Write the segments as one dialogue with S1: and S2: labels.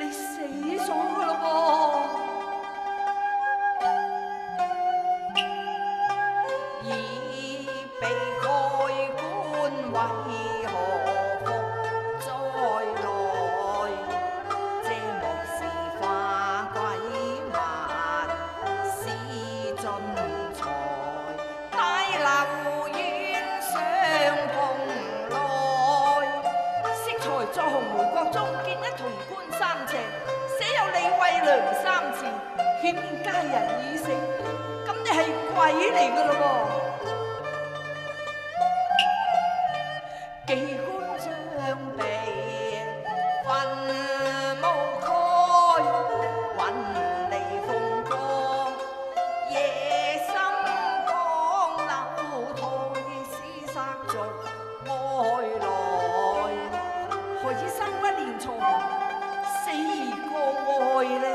S1: 你死咗噶咯噃！已被蓋棺，為何復再來？這莫是化鬼物，是盡才，大流遠相蓬來。適才在紅梅國中見一銅棺三隻，寫有李慧良三字，顯見佳人已死。咁你係鬼嚟噶咯喎！幾官將被墳墓開，雲離鳳光，夜深江流台，屍殺逐外來。何以生不連從，死而過愛呢？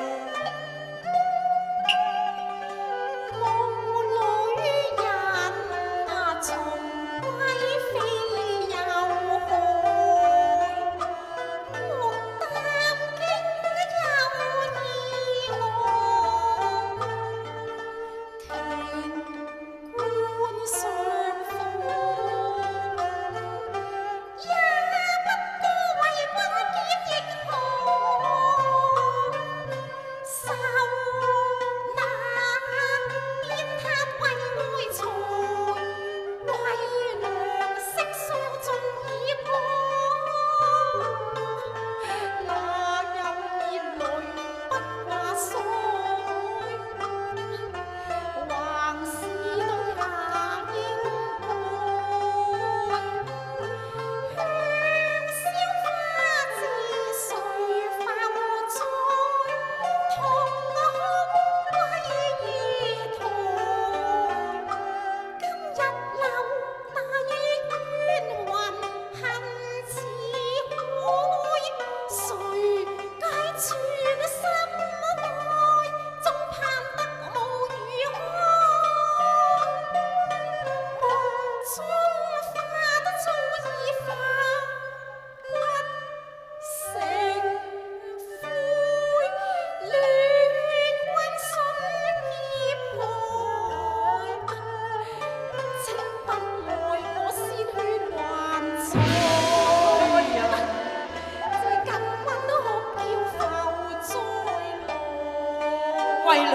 S1: 為娘，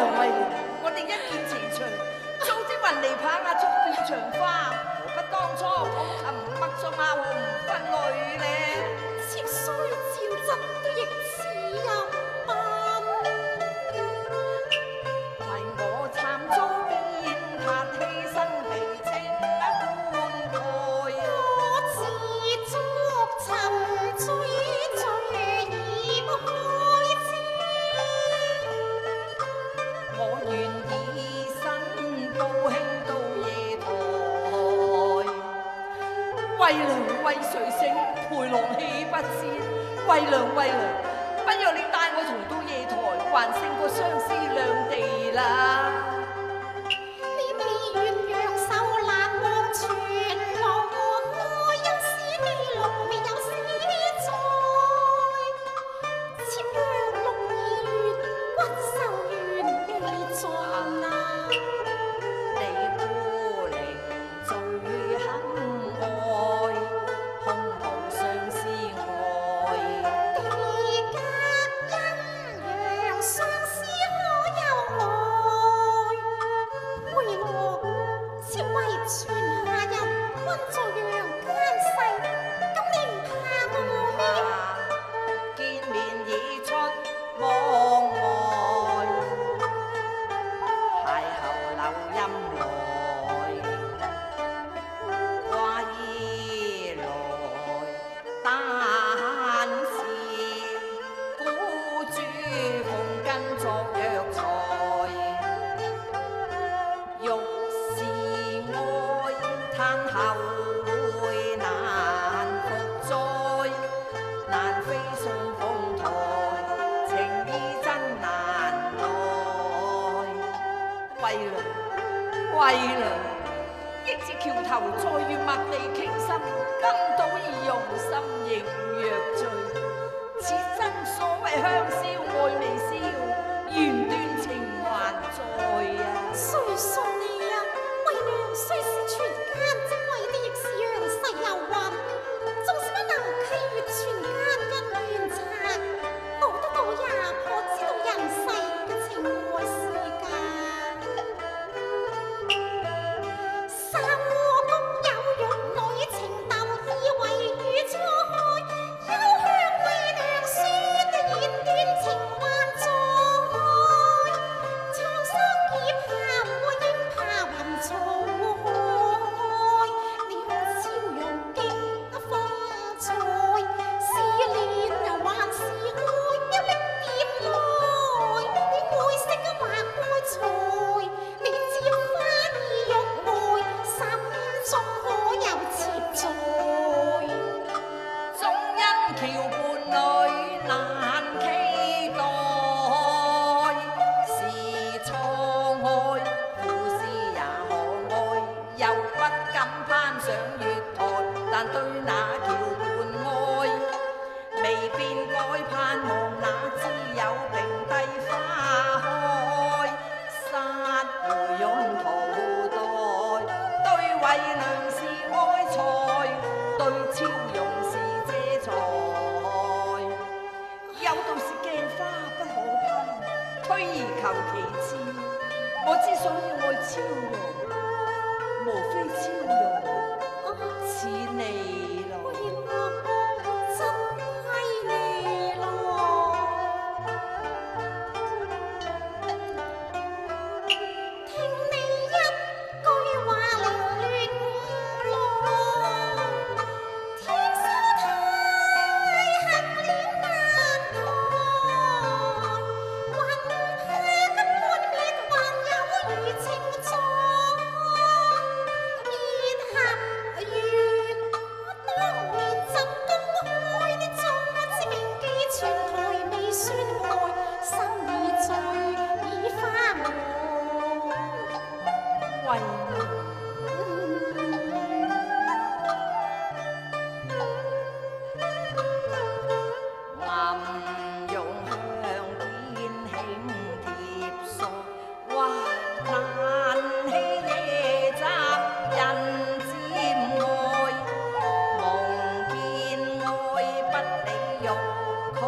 S1: 我哋一見情長，早知雲泥棒啊，竹斷長花，何不當初捧琴默作馬紅分淚呢？
S2: 妾雖照執都亦似入賓，
S1: 為我慘遭鞭撻，犧牲被清棺蓋。
S2: 我自足沉醉，醉意不開支。
S1: 我願以身報興到夜台，為娘為誰醒，陪郎豈不知？為娘，不若你帶我同到夜台，還勝過相思兩地啦。
S2: 你未願揚手難忘全無愛，因史記錄未有史載。妾若6、2月，骨壽原未盡啊！
S1: 你孤零最肯愛，空無相思愛。
S2: 地隔陰陽，相思可有愛？陪我妾為泉下人，君在陽間世，咁你唔怕我咩？
S1: 見面已出望外，邂逅流陰來，歸來但是孤主奉根作藥材，欲是愛嘆後會難復再，難飛上鳳台，情意真難耐。為娘，憶至橋頭再遇麥地傾心，今倒已用心仍若醉，此真所謂香消愛盼望那只有並蒂花開，殺回擁桃代，對慧良是愛才，對超容是借財。有道是鏡花不可攀，推而求其次。我之所以愛超容，無非超容似你咯。
S2: 真虧你咯！聽你一句話凌亂五郎，天生太行了難抬，還怕根本滅還有餘情在，結合緣當年曾公開的宗旨銘記全台未宣開，心已醉已花夢。
S1: 為暗湧向天輕貼索，哇難欺夜襲人漸愛，夢見愛不理欲，俱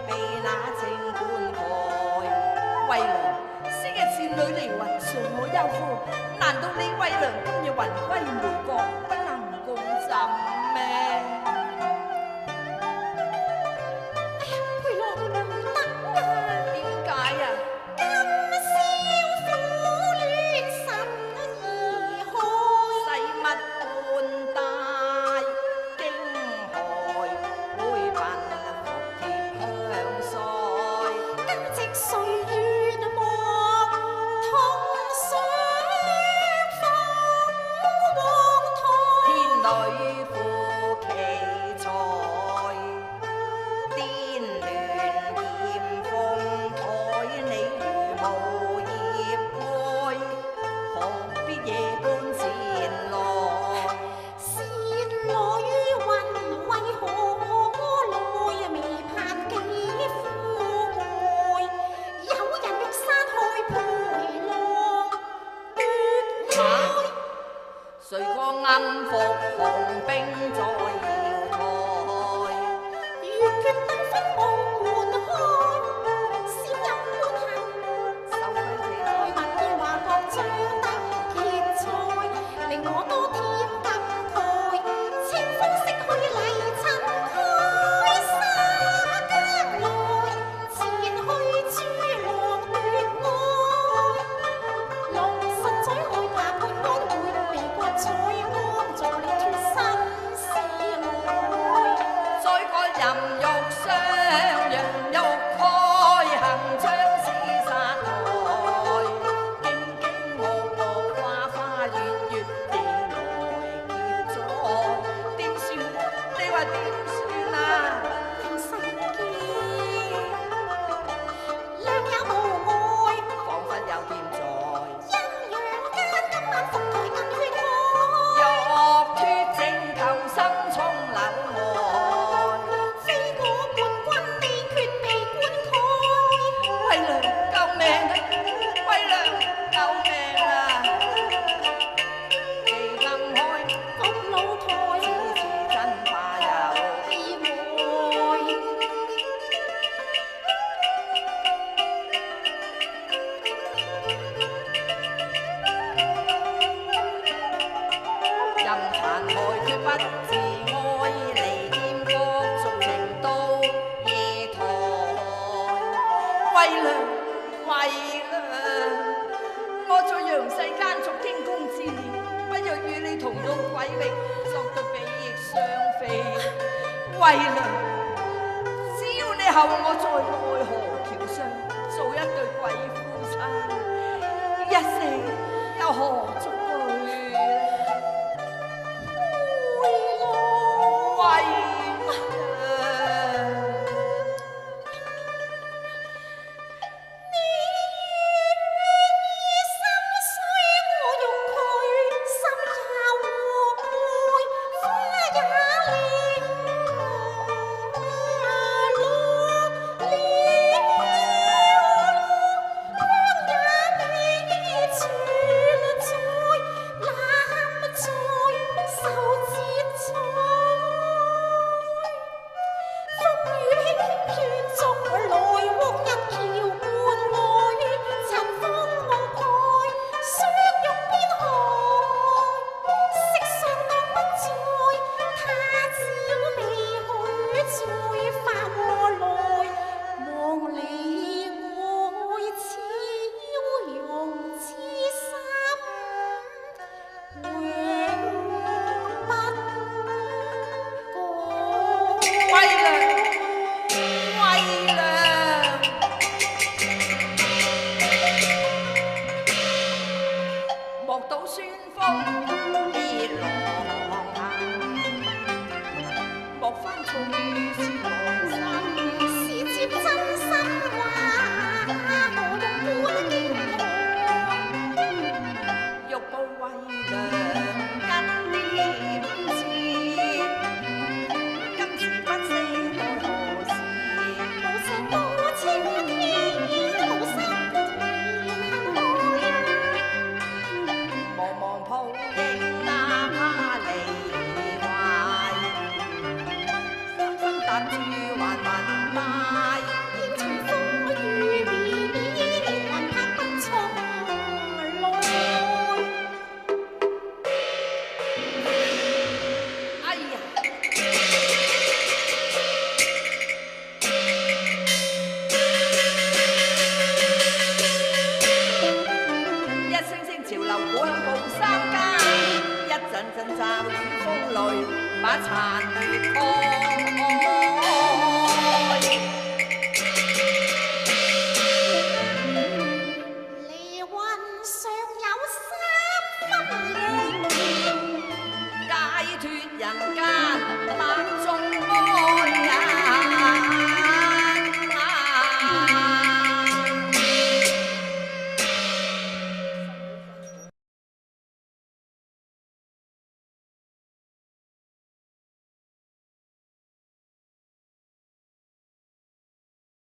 S1: 被那情灌溉。慧良，昔日是女離雲上我憂夫，難道你慧良今日魂歸梅國，不能共枕咩？
S2: 佩樂唔得啊！
S1: 點解啊？
S2: 今宵苦戀甚而開，
S1: 細物半帶驚害，會笨服貼香腮。
S2: 今夕歲月莫同相逢黃台。
S1: 天女負奇才，顛亂艷風台，你如無業愛，何必夜半纏來？
S2: 線落於雲，為何來未盼幾夫愛？有人欲殺害陪郎奪愛。
S1: 誰個暗伏紅兵在瑤台？
S2: 月缺燈分夢門開，小有歡恨。
S1: 手揮這
S2: 愛問見華國最得傑才，令我多添感慨。清風識去泥塵開，沙更來，前去豬郎奪愛。狼實在害怕判官會被割彩，安坐力脱生死愛。
S1: 宰割淫欲雙陽欲開，行將廝殺害。荊荊軻軻花花月月，地來劫災。點算？你話點算啊？
S2: 令世見，良也無愛。
S1: 彷彿有劍在，
S2: 陰陽間今晚伏台更血愛，
S1: 欲脱征求生衝柳外。
S2: 非我叛軍未決被灌溉。
S1: 慧良救命啊！慧良救命啊！地暗開，
S2: 伏露台
S1: 此次真怕有。
S2: 意外，
S1: 任殘害決不自愛，離劍國俗情到夜台。慧良，慧良，我在陽世間屬驚弓之鳥，不若與你同用鬼力，作對比翼雙飛。慧良，只要你候我在奈何橋上做一對鬼夫妻，一死又何足